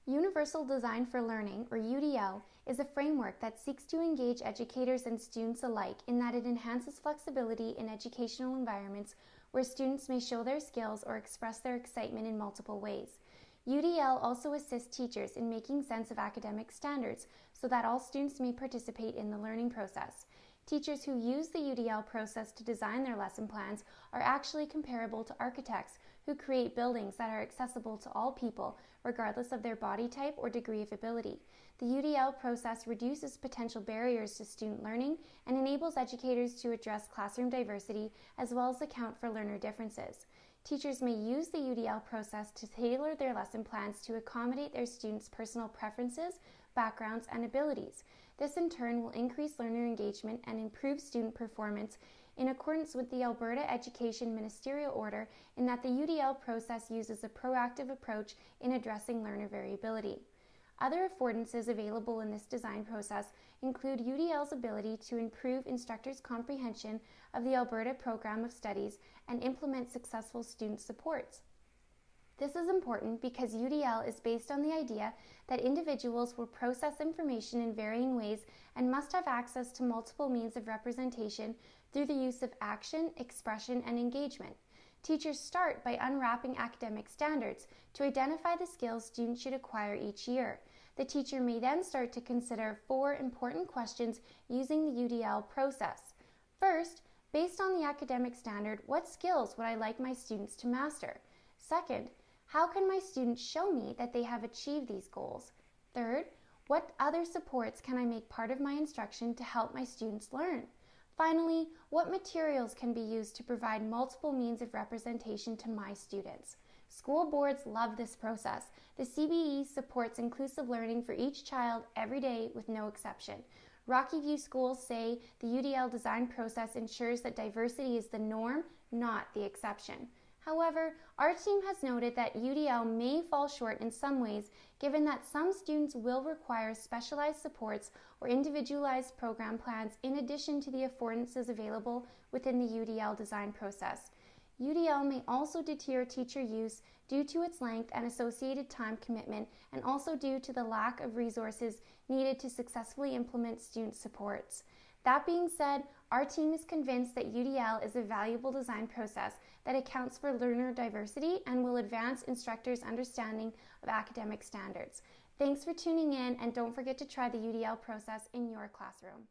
Universal Design for Learning, or UDL, is a framework that seeks to engage educators and students alike in that it enhances flexibility in educational environments where students may show their skills or express their excitement in multiple ways. UDL also assists teachers in making sense of academic standards so that all students may participate in the learning process. Teachers who use the UDL process to design their lesson plans are actually comparable to architects who create buildings that are accessible to all people, regardless of their body type or degree of ability. The UDL process reduces potential barriers to student learning and enables educators to address classroom diversity as well as account for learner differences. Teachers may use the UDL process to tailor their lesson plans to accommodate their students' personal preferences, backgrounds, and abilities. This in turn will increase learner engagement and improve student performance in accordance with the Alberta Education Ministerial Order in that the UDL process uses a proactive approach in addressing learner variability. Other affordances available in this design process include UDL's ability to improve instructors' comprehension of the Alberta Program of Studies and implement successful student supports. This is important because UDL is based on the idea that individuals will process information in varying ways and must have access to multiple means of representation through the use of action, expression, and engagement. Teachers start by unwrapping academic standards to identify the skills students should acquire each year. The teacher may then start to consider 4 important questions using the UDL process. First, based on the academic standard, what skills would I like my students to master? Second, how can my students show me that they have achieved these goals? Third, what other supports can I make part of my instruction to help my students learn? Finally, what materials can be used to provide multiple means of representation to my students? School boards love this process. The CBE supports inclusive learning for each child every day with no exception. Rocky View schools say the UDL design process ensures that diversity is the norm, not the exception. However, our team has noted that UDL may fall short in some ways, given that some students will require specialized supports or individualized program plans in addition to the affordances available within the UDL design process. UDL may also deter teacher use due to its length and associated time commitment, and also due to the lack of resources needed to successfully implement student supports. That being said, our team is convinced that UDL is a valuable design process that accounts for learner diversity and will advance instructors' understanding of academic standards. Thanks for tuning in, and don't forget to try the UDL process in your classroom.